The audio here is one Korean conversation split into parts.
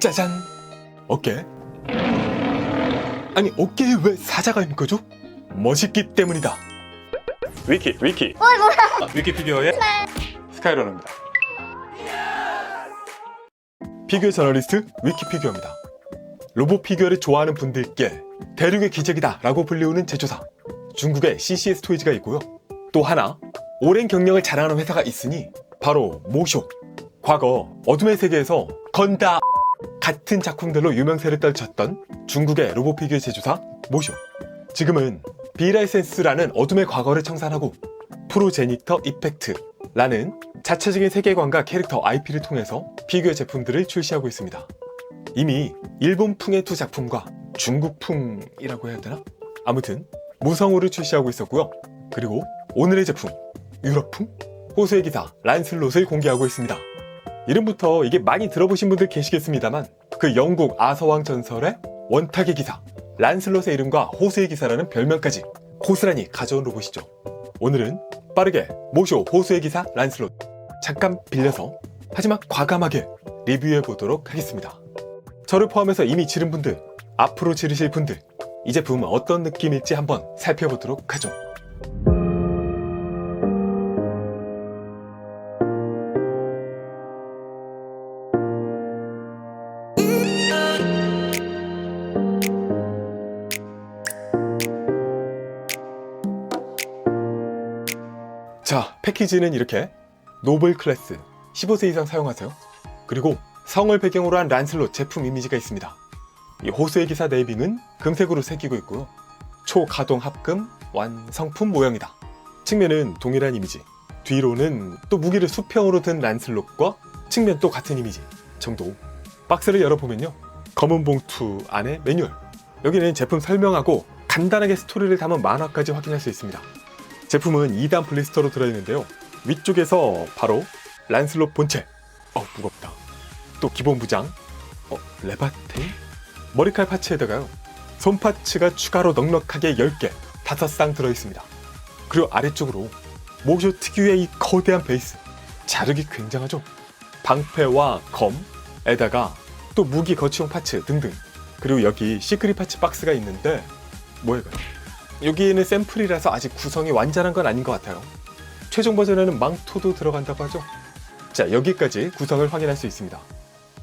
짜잔! 어깨. 아니 어깨에 왜 사자가 있는 거죠? 멋있기 때문이다. 위키 위키 피규어의 스카이러너입니다. 피규어 저널리스트 위키 피규어입니다. 로봇 피규어를 좋아하는 분들께 대륙의 기적이다 라고 불리우는 제조사 중국의 CCS 토이즈가 있고요. 또 하나 오랜 경력을 자랑하는 회사가 있으니 바로 모쇼. 과거 어둠의 세계에서 건다 같은 작품들로 유명세를 떨쳤던 중국의 로봇 피규어 제조사 모쇼. 지금은 비라이센스라는 어둠의 과거를 청산하고 프로제니터 이펙트라는 자체적인 세계관과 캐릭터 IP를 통해서 피규어 제품들을 출시하고 있습니다. 이미 일본풍의 두 작품과 중국풍이라고 해야 되나? 아무튼 무성우를 출시하고 있었고요. 그리고 오늘의 제품 유럽풍 호수의 기사 란슬롯을 공개하고 있습니다. 이름부터 이게 많이 들어보신 분들 계시겠습니다만 그 영국 아서왕 전설의 원탁의 기사 란슬롯의 이름과 호수의 기사라는 별명까지 고스란히 가져온 로봇이죠. 오늘은 빠르게 모쇼 호수의 기사 란슬롯 잠깐 빌려서 하지만 과감하게 리뷰해 보도록 하겠습니다. 저를 포함해서 이미 지른 분들, 앞으로 지르실 분들, 이 제품은 어떤 느낌일지 한번 살펴보도록 하죠. 자, 패키지는 이렇게 노블 클래스 15세 이상 사용하세요. 그리고 성을 배경으로 한 란슬롯 제품 이미지가 있습니다. 이 호수의 기사 네이빙은 금색으로 새기고 있고요. 초가동 합금 완성품 모형이다. 측면은 동일한 이미지, 뒤로는 또 무기를 수평으로 든 란슬롯과 측면 또 같은 이미지 정도. 박스를 열어보면요, 검은 봉투 안에 매뉴얼, 여기는 제품 설명하고 간단하게 스토리를 담은 만화까지 확인할 수 있습니다. 제품은 2단 블리스터로 들어있는데요, 위쪽에서 바로 란슬롯 본체, 무겁다. 또 기본 부장, 레바테인? 머리칼 파츠에다가요, 손 파츠가 추가로 넉넉하게 10개, 5쌍 들어있습니다. 그리고 아래쪽으로 모쇼 특유의 이 거대한 베이스, 자르기 굉장하죠? 방패와 검에다가 또 무기 거치용 파츠 등등. 그리고 여기 시크릿 파츠 박스가 있는데 뭐예요? 여기에는 샘플이라서 아직 구성이 완전한 건 아닌 것 같아요. 최종 버전에는 망토도 들어간다고 하죠. 자, 여기까지 구성을 확인할 수 있습니다.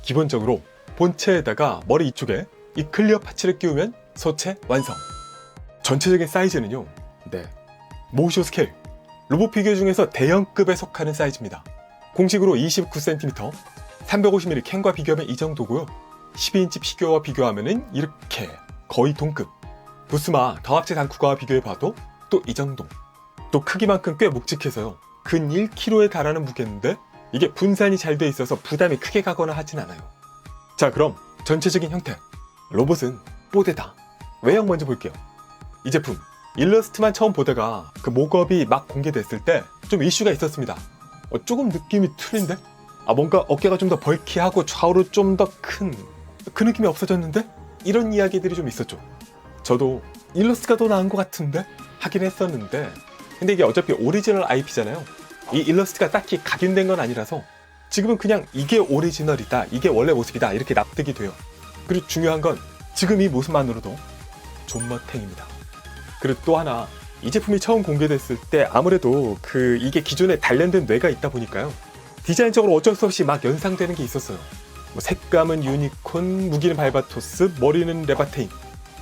기본적으로 본체에다가 머리 이쪽에 이 클리어 파츠를 끼우면 소체 완성. 전체적인 사이즈는요, 모쇼 스케일 로봇 피규어 중에서 대형급에 속하는 사이즈입니다. 공식으로 29cm 350mm 캔과 비교하면 이 정도고요. 12인치 피규어와 비교하면 이렇게 거의 동급. 부스마 더합체 단쿠가와 비교해봐도 또 이 정도. 또 크기만큼 꽤 묵직해서요, 근 1kg에 달하는 무게인데 이게 분산이 잘 돼 있어서 부담이 크게 가거나 하진 않아요. 자, 그럼 전체적인 형태. 로봇은 뽀대다. 외형 먼저 볼게요. 이 제품 일러스트만 처음 보다가 그 목업이 막 공개됐을 때 좀 이슈가 있었습니다. 조금 느낌이 틀린데? 뭔가 어깨가 좀 더 벌키하고 좌우로 좀 더 큰 그 느낌이 없어졌는데? 이런 이야기들이 좀 있었죠. 저도 일러스트가 더 나은 것 같은데? 하긴 했었는데, 근데 이게 어차피 오리지널 IP잖아요. 이 일러스트가 딱히 각인된 건 아니라서 지금은 그냥 이게 오리지널이다, 이게 원래 모습이다 이렇게 납득이 돼요. 그리고 중요한 건 지금 이 모습만으로도 존멋탱입니다. 그리고 또 하나, 이 제품이 처음 공개됐을 때 아무래도 이게 기존에 단련된 뇌가 있다 보니까요, 디자인적으로 어쩔 수 없이 막 연상되는 게 있었어요. 색감은 유니콘, 무기는 발바토스, 머리는 레바테인,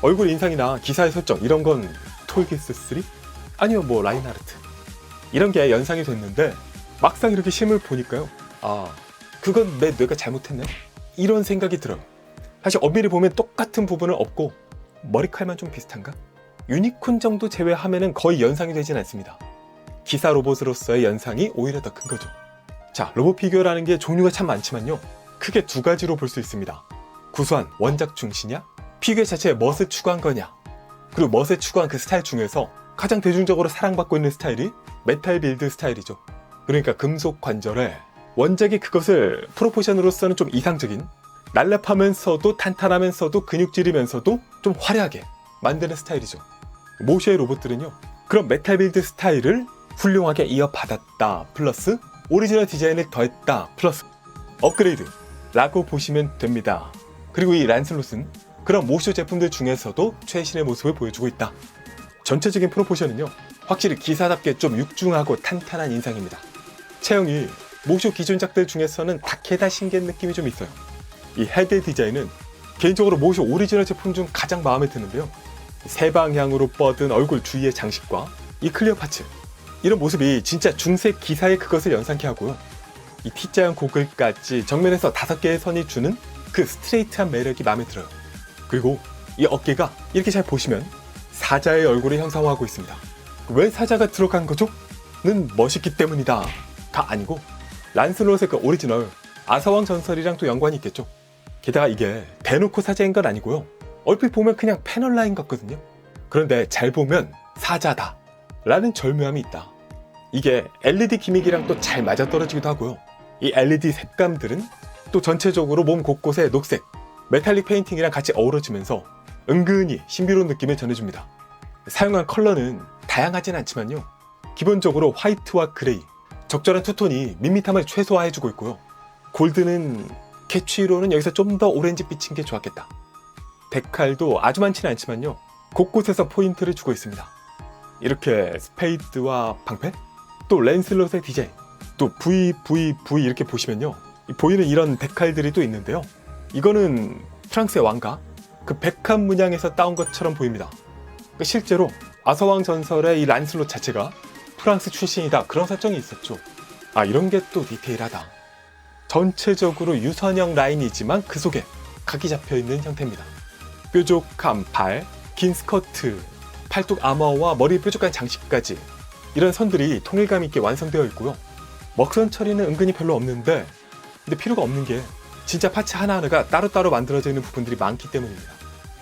얼굴 인상이나 기사의 설정 이런 건 톨기스 3? 아니면 라인하르트, 이런 게 연상이 됐는데 막상 이렇게 실물 보니까요, 그건 내 뇌가 잘못했네? 이런 생각이 들어요. 사실 엄밀히 보면 똑같은 부분은 없고 머리칼만 좀 비슷한가? 유니콘 정도 제외하면은 거의 연상이 되진 않습니다. 기사 로봇으로서의 연상이 오히려 더 큰 거죠. 자, 로봇 피규어라는 게 종류가 참 많지만요, 크게 두 가지로 볼 수 있습니다. 구수한 원작 중시냐, 피규어 자체에 멋을 추구한 거냐. 그리고 멋에 추구한 그 스타일 중에서 가장 대중적으로 사랑받고 있는 스타일이 메탈 빌드 스타일이죠. 그러니까 금속 관절에 원작이 그것을 프로포션으로서는 좀 이상적인, 날렵하면서도 탄탄하면서도 근육질이면서도 좀 화려하게 만드는 스타일이죠. 모쇼의 로봇들은요, 그런 메탈 빌드 스타일을 훌륭하게 이어받았다 플러스 오리지널 디자인을 더했다 플러스 업그레이드 라고 보시면 됩니다. 그리고 이 란슬롯은 그런 모쇼 제품들 중에서도 최신의 모습을 보여주고 있다. 전체적인 프로포션은요, 확실히 기사답게 좀 육중하고 탄탄한 인상입니다. 체형이 모쇼 기존작들 중에서는 다케다 신겐 느낌이 좀 있어요. 이 헤드 디자인은 개인적으로 모쇼 오리지널 제품 중 가장 마음에 드는데요. 세 방향으로 뻗은 얼굴 주위의 장식과 이 클리어 파츠, 이런 모습이 진짜 중세 기사의 그것을 연상케 하고요. 이 T자형 고글까지 정면에서 5개의 선이 주는 그 스트레이트한 매력이 마음에 들어요. 그리고 이 어깨가 이렇게 잘 보시면 사자의 얼굴을 형상화하고 있습니다. 왜 사자가 들어간 거죠? 는 멋있기 때문이다 가 아니고 란슬롯의 그 오리지널 아사왕 전설이랑 또 연관이 있겠죠. 게다가 이게 대놓고 사자인 건 아니고요. 얼핏 보면 그냥 패널 라인 같거든요. 그런데 잘 보면 사자다 라는 절묘함이 있다. 이게 LED 기믹이랑 또 잘 맞아떨어지기도 하고요. 이 LED 색감들은 또 전체적으로 몸 곳곳에 녹색, 메탈릭 페인팅이랑 같이 어우러지면서 은근히 신비로운 느낌을 전해줍니다. 사용한 컬러는 다양하진 않지만요. 기본적으로 화이트와 그레이, 적절한 투톤이 밋밋함을 최소화해주고 있고요. 골드는 캐치로는 여기서 좀 더 오렌지 빛인 게 좋았겠다. 데칼도 아주 많지는 않지만요. 곳곳에서 포인트를 주고 있습니다. 이렇게 스페이드와 방패, 또 랜슬롯의 디자인, 또 V 이렇게 보시면요. 보이는 이런 데칼들이 또 있는데요. 이거는 프랑스의 왕가, 그 백합 문양에서 따온 것처럼 보입니다. 실제로 아서왕 전설의 이 란슬롯 자체가 프랑스 출신이다, 그런 설정이 있었죠. 이런 게 또 디테일하다. 전체적으로 유선형 라인이지만 그 속에 각이 잡혀있는 형태입니다. 뾰족한 발, 긴 스커트, 팔뚝 아머와 머리 뾰족한 장식까지 이런 선들이 통일감 있게 완성되어 있고요. 먹선 처리는 은근히 별로 없는데, 근데 필요가 없는 게 진짜 파츠 하나하나가 따로따로 만들어져 있는 부분들이 많기 때문입니다.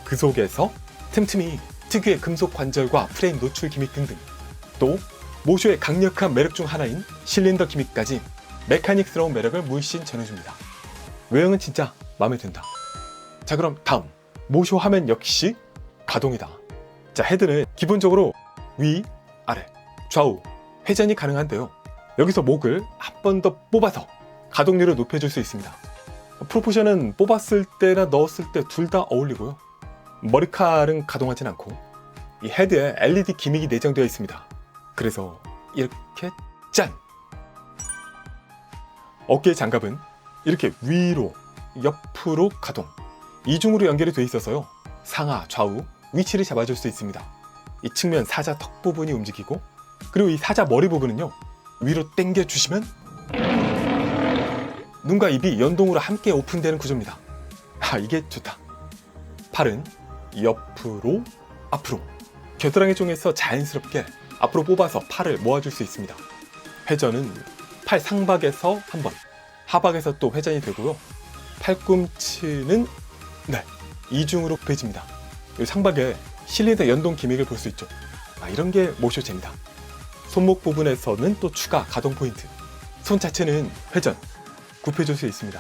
그 속에서 틈틈이 특유의 금속 관절과 프레임 노출 기믹 등등, 또 모쇼의 강력한 매력 중 하나인 실린더 기믹까지 메카닉스러운 매력을 물씬 전해줍니다. 외형은 진짜 마음에 든다. 자, 그럼 다음 모쇼 하면 역시 가동이다. 자, 헤드는 기본적으로 위, 아래, 좌우 회전이 가능한데요. 여기서 목을 한 번 더 뽑아서 가동률을 높여줄 수 있습니다. 프로포션은 뽑았을 때나 넣었을 때 둘 다 어울리고요. 머리칼은 가동하진 않고 이 헤드에 LED 기믹이 내장되어 있습니다. 그래서 이렇게 짠! 어깨 장갑은 이렇게 위로, 옆으로 가동, 이중으로 연결이 되어 있어서요. 상하, 좌우 위치를 잡아줄 수 있습니다. 이 측면 사자 턱 부분이 움직이고, 그리고 이 사자 머리 부분은요. 위로 당겨주시면 눈과 입이 연동으로 함께 오픈되는 구조입니다. 이게 좋다. 팔은 옆으로, 앞으로 겨드랑이 쪽에서 자연스럽게 앞으로 뽑아서 팔을 모아줄 수 있습니다. 회전은 팔 상박에서 한 번, 하박에서 또 회전이 되고요. 팔꿈치는 이중으로 굽혀집니다. 이 상박에 실린더 연동 기믹을 볼 수 있죠. 이런 게 모쇼제입니다. 손목 부분에서는 또 추가 가동 포인트. 손 자체는 회전, 굽혀줄 수 있습니다.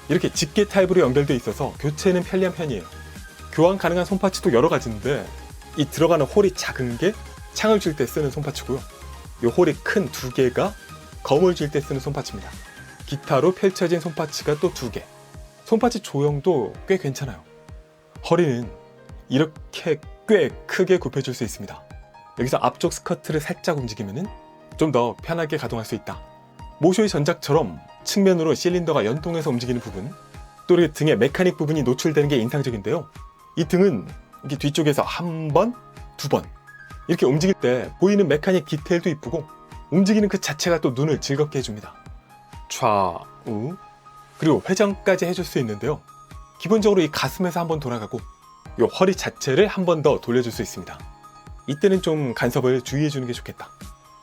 이렇게 집게 타입으로 연결되어 있어서 교체는 편리한 편이에요. 교환 가능한 손파츠도 여러 가지인데, 이 들어가는 홀이 작은 게 창을 줄 때 쓰는 손파츠고요. 이 홀이 큰 2개가 검을 줄 때 쓰는 손파츠입니다. 기타로 펼쳐진 손파츠가 또 2개. 손파츠 조형도 꽤 괜찮아요. 허리는 이렇게 꽤 크게 굽혀줄 수 있습니다. 여기서 앞쪽 스커트를 살짝 움직이면 좀 더 편하게 가동할 수 있다. 모쇼의 전작처럼 측면으로 실린더가 연동해서 움직이는 부분, 또 이렇게 등에 메카닉 부분이 노출되는 게 인상적인데요. 이 등은 이렇게 뒤쪽에서 한 번, 2번 이렇게 움직일 때 보이는 메카닉 디테일도 이쁘고, 움직이는 그 자체가 또 눈을 즐겁게 해줍니다. 좌우 그리고 회전까지 해줄 수 있는데요. 기본적으로 이 가슴에서 한번 돌아가고 이 허리 자체를 한 번 더 돌려줄 수 있습니다. 이때는 좀 간섭을 주의해주는 게 좋겠다.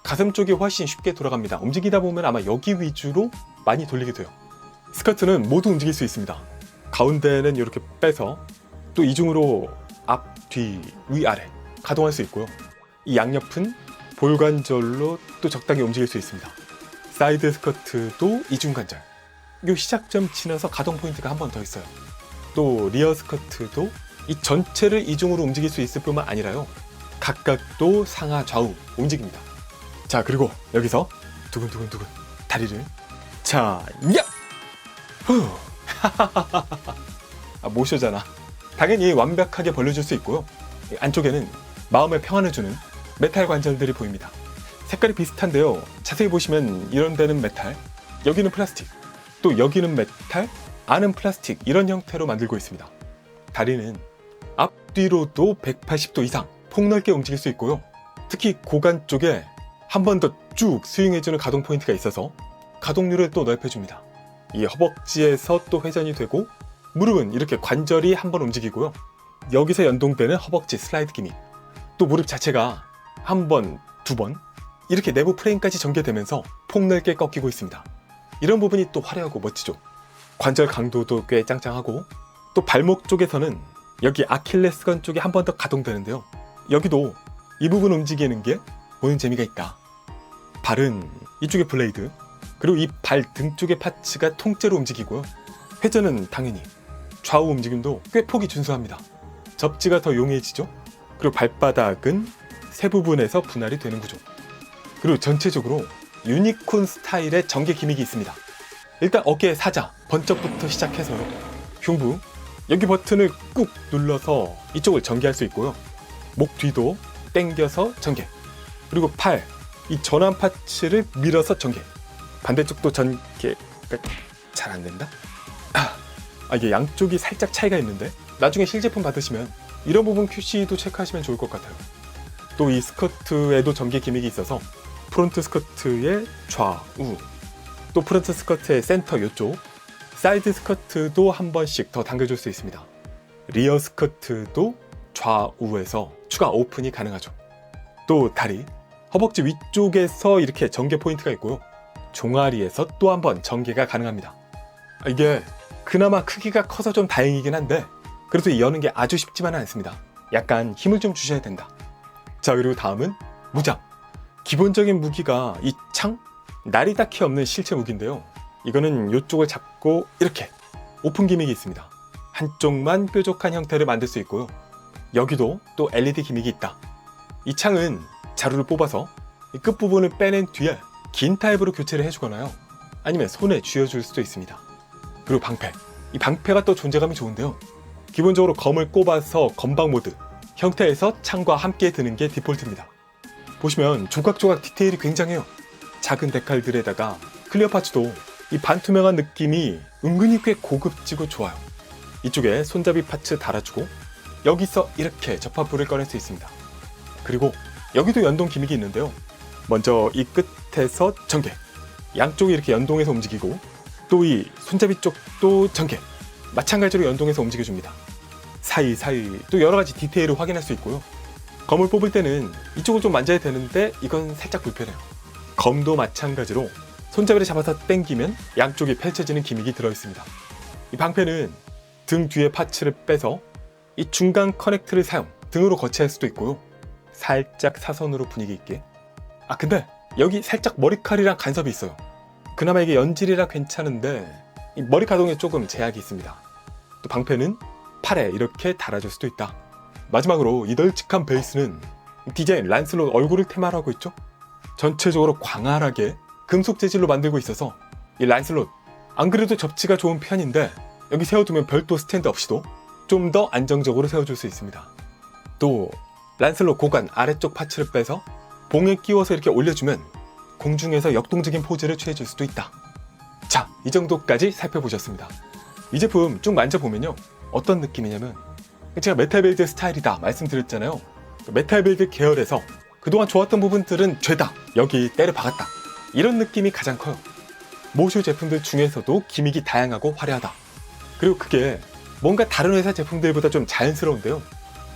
가슴 쪽이 훨씬 쉽게 돌아갑니다. 움직이다 보면 아마 여기 위주로 많이 돌리게 돼요. 스커트는 모두 움직일 수 있습니다. 가운데는 이렇게 빼서 또 이중으로 앞, 뒤, 위, 아래 가동할 수 있고요. 이 양옆은 볼관절로 또 적당히 움직일 수 있습니다. 사이드 스커트도 이중관절. 이 시작점 지나서 가동 포인트가 한 번 더 있어요. 또 리어 스커트도 이 전체를 이중으로 움직일 수 있을 뿐만 아니라요. 각각도 상하 좌우 움직입니다. 자, 그리고 여기서 두근두근 다리를 자, 야! 후! 모쇼잖아. 당연히 완벽하게 벌려줄 수 있고요. 안쪽에는 마음의 평안을 주는 메탈 관절들이 보입니다. 색깔이 비슷한데요. 자세히 보시면 이런 데는 메탈, 여기는 플라스틱, 또 여기는 메탈, 안은 플라스틱, 이런 형태로 만들고 있습니다. 다리는 앞뒤로도 180도 이상 폭넓게 움직일 수 있고요. 특히 고관 쪽에 한 번 더 쭉 스윙해주는 가동 포인트가 있어서 가동률을 또 넓혀줍니다. 이 허벅지에서 또 회전이 되고, 무릎은 이렇게 관절이 한 번 움직이고요. 여기서 연동되는 허벅지 슬라이드 기믹, 또 무릎 자체가 한 번, 두 번 이렇게 내부 프레임까지 전개되면서 폭넓게 꺾이고 있습니다. 이런 부분이 또 화려하고 멋지죠. 관절 강도도 꽤 짱짱하고, 또 발목 쪽에서는 여기 아킬레스건 쪽이 한 번 더 가동되는데요. 여기도 이 부분 움직이는 게 보는 재미가 있다. 발은 이쪽에 블레이드, 그리고 이 발 등 쪽의 파츠가 통째로 움직이고요. 회전은 당연히, 좌우 움직임도 꽤 폭이 준수합니다. 접지가 더 용이해지죠. 그리고 발바닥은 세 부분에서 분할이 되는 구조. 그리고 전체적으로 유니콘 스타일의 전개 기믹이 있습니다. 일단 어깨 사자, 번쩍부터 시작해서요. 흉부, 여기 버튼을 꾹 눌러서 이쪽을 전개할 수 있고요. 목 뒤도 당겨서 전개. 그리고 팔, 이 전완 파츠를 밀어서 전개. 반대쪽도 전개. 잘 안 된다? 이게 양쪽이 살짝 차이가 있는데 나중에 실제품 받으시면 이런 부분 QC도 체크하시면 좋을 것 같아요. 또 이 스커트에도 전개 기믹이 있어서 프론트 스커트의 좌우, 또 프론트 스커트의 센터 이쪽, 사이드 스커트도 한 번씩 더 당겨줄 수 있습니다. 리어 스커트도 좌우에서 추가 오픈이 가능하죠. 또 다리, 허벅지 위쪽에서 이렇게 전개 포인트가 있고요. 종아리에서 또 한 번 전개가 가능합니다. 이게 그나마 크기가 커서 좀 다행이긴 한데, 그래도 여는 게 아주 쉽지만은 않습니다. 약간 힘을 좀 주셔야 된다. 자, 그리고 다음은 무장. 기본적인 무기가 이 창? 날이 딱히 없는 실체 무기인데요. 이거는 이쪽을 잡고 이렇게 오픈 기믹이 있습니다. 한쪽만 뾰족한 형태를 만들 수 있고요. 여기도 또 LED 기믹이 있다. 이 창은 자루를 뽑아서 이 끝부분을 빼낸 뒤에 긴 타입으로 교체를 해주거나요, 아니면 손에 쥐어줄 수도 있습니다. 그리고 방패. 이 방패가 또 존재감이 좋은데요. 기본적으로 검을 꼽아서 검방 모드 형태에서 창과 함께 드는 게 디폴트입니다. 보시면 조각조각 디테일이 굉장해요. 작은 데칼들에다가 클리어 파츠도 이 반투명한 느낌이 은근히 꽤 고급지고 좋아요. 이쪽에 손잡이 파츠 달아주고 여기서 이렇게 접합부를 꺼낼 수 있습니다. 그리고 여기도 연동 기믹이 있는데요. 먼저 이 끝에서 전개, 양쪽이 이렇게 연동해서 움직이고, 또 이 손잡이 쪽도 전개, 마찬가지로 연동해서 움직여줍니다. 사이사이 또 여러가지 디테일을 확인할 수 있고요. 검을 뽑을 때는 이쪽을 좀 만져야 되는데 이건 살짝 불편해요. 검도 마찬가지로 손잡이를 잡아서 당기면 양쪽이 펼쳐지는 기믹이 들어있습니다. 이 방패는 등 뒤에 파츠를 빼서 이 중간 커넥트를 사용, 등으로 거치할 수도 있고요. 살짝 사선으로 분위기 있게. 근데 여기 살짝 머리칼이랑 간섭이 있어요. 그나마 이게 연질이라 괜찮은데 이 머리 가동에 조금 제약이 있습니다. 또 방패는 팔에 이렇게 달아줄 수도 있다. 마지막으로 이 널찍한 베이스는 디자인 란슬롯 얼굴을 테마로 하고 있죠. 전체적으로 광활하게 금속 재질로 만들고 있어서 이 란슬롯, 안 그래도 접지가 좋은 편인데 여기 세워두면 별도 스탠드 없이도 좀 더 안정적으로 세워줄 수 있습니다. 또 란슬롯 고관 아래쪽 파츠를 빼서 봉에 끼워서 이렇게 올려주면 공중에서 역동적인 포즈를 취해줄 수도 있다. 자, 이 정도까지 살펴보셨습니다. 이 제품 쭉 만져보면요, 어떤 느낌이냐면, 제가 메탈 빌드 스타일이다 말씀드렸잖아요. 메탈 빌드 계열에서 그동안 좋았던 부분들은 죄다, 여기 때려 박았다, 이런 느낌이 가장 커요. 모쇼 제품들 중에서도 기믹이 다양하고 화려하다. 그리고 그게 뭔가 다른 회사 제품들보다 좀 자연스러운데요.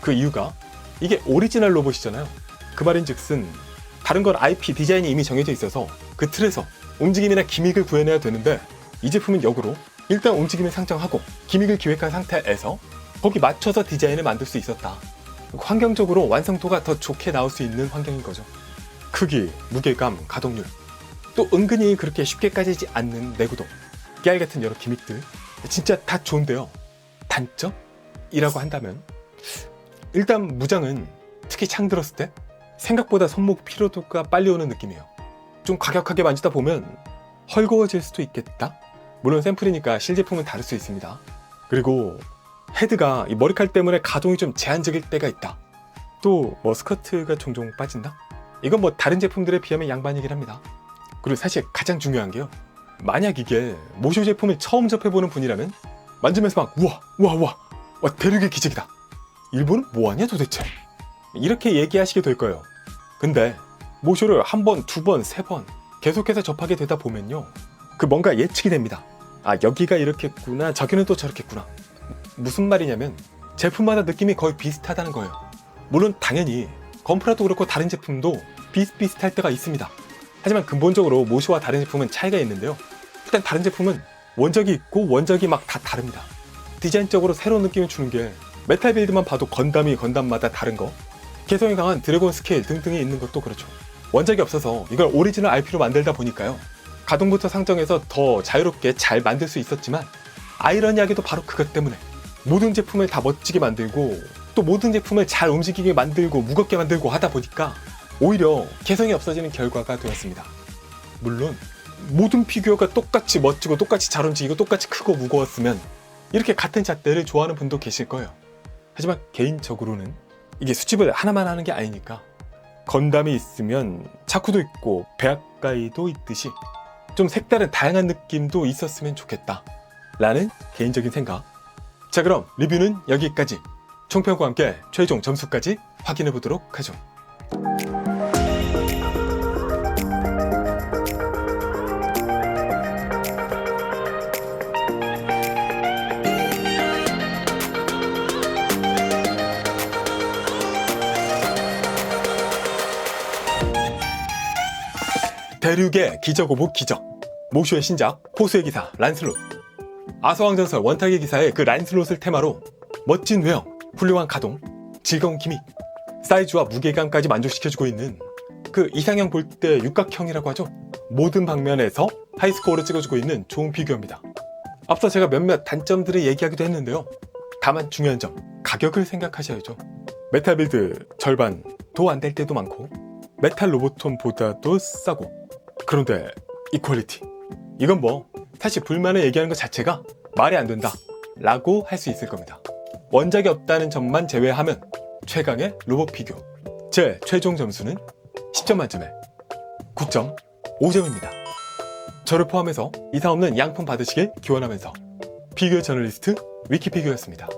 그 이유가 이게 오리지널 로봇이잖아요. 그 말인즉슨 다른 건 IP 디자인이 이미 정해져 있어서 그 틀에서 움직임이나 기믹을 구해내야 되는데, 이 제품은 역으로 일단 움직임을 상정하고 기믹을 기획한 상태에서 거기 맞춰서 디자인을 만들 수 있었다. 환경적으로 완성도가 더 좋게 나올 수 있는 환경인 거죠. 크기, 무게감, 가동률, 또 은근히 그렇게 쉽게 까지지 않는 내구도, 깨알 같은 여러 기믹들 진짜 다 좋은데요. 단점이라고 한다면 일단 무장은 특히 창 들었을 때 생각보다 손목 피로도가 빨리 오는 느낌이에요. 좀 과격하게 만지다 보면 헐거워질 수도 있겠다? 물론 샘플이니까 실제품은 다를 수 있습니다. 그리고 패드가 이 머리칼 때문에 가동이 좀 제한적일 때가 있다. 또 뭐 스커트가 종종 빠진다? 이건 뭐 다른 제품들에 비하면 양반이긴 합니다. 그리고 사실 가장 중요한 게요, 만약 이게 모쇼 제품을 처음 접해보는 분이라면 만지면서 막 우와 대륙의 기적이다, 일본은 뭐하냐 도대체, 이렇게 얘기하시게 될 거예요. 근데 모쇼를 한 번, 두 번, 세 번 계속해서 접하게 되다 보면요, 그 뭔가 예측이 됩니다. 아, 여기가 이렇겠구나, 저기는 또 저렇겠구나. 무슨 말이냐면 제품마다 느낌이 거의 비슷하다는 거예요. 물론 당연히 건프라도 그렇고 다른 제품도 비슷비슷할 때가 있습니다. 하지만 근본적으로 모쇼와 다른 제품은 차이가 있는데요, 일단 다른 제품은 원작이 있고 원작이 막 다 다릅니다. 디자인적으로 새로운 느낌을 주는 게 메탈 빌드만 봐도 건담이 건담마다 다른 거, 개성이 강한 드래곤 스케일 등등이 있는 것도 그렇죠. 원작이 없어서 이걸 오리지널 IP로 만들다 보니까요, 가동부터 상정해서 더 자유롭게 잘 만들 수 있었지만, 아이러니하게도 바로 그것 때문에 모든 제품을 다 멋지게 만들고 또 모든 제품을 잘 움직이게 만들고 무겁게 만들고 하다 보니까 오히려 개성이 없어지는 결과가 되었습니다. 물론 모든 피규어가 똑같이 멋지고 똑같이 잘 움직이고 똑같이 크고 무거웠으면 이렇게 같은 잣대를 좋아하는 분도 계실 거예요. 하지만 개인적으로는 이게 수집을 하나만 하는 게 아니니까 건담이 있으면 차쿠도 있고 베아까이도 있듯이 좀 색다른 다양한 느낌도 있었으면 좋겠다 라는 개인적인 생각. 자, 그럼 리뷰는 여기까지. 총평과 함께 최종 점수까지 확인해 보도록 하죠. 대륙의 기적 오브 기적, 모쇼의 신작 호수의 기사 란슬롯. 아서왕전설 원탁의 기사의 그 란슬롯을 테마로 멋진 외형, 훌륭한 가동, 즐거운 기믹, 사이즈와 무게감까지 만족시켜주고 있는 그 이상형 볼 때 육각형이라고 하죠. 모든 방면에서 하이스코어를 찍어주고 있는 좋은 피규어입니다. 앞서 제가 몇몇 단점들을 얘기하기도 했는데요, 다만 중요한 점, 가격을 생각하셔야죠. 메탈 빌드 절반도 안 될 때도 많고 메탈 로보톤보다도 싸고, 그런데 이 퀄리티, 이건 뭐 사실 불만을 얘기하는 것 자체가 말이 안 된다 라고 할 수 있을 겁니다. 원작이 없다는 점만 제외하면 최강의 로봇 피규어. 제 최종 점수는 10점 만점에 9.5점입니다. 저를 포함해서 이상 없는 양품 받으시길 기원하면서 피규어 저널리스트 위키피규어였습니다.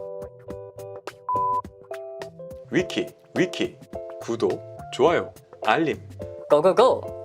위키 구독, 좋아요, 알림 고고고!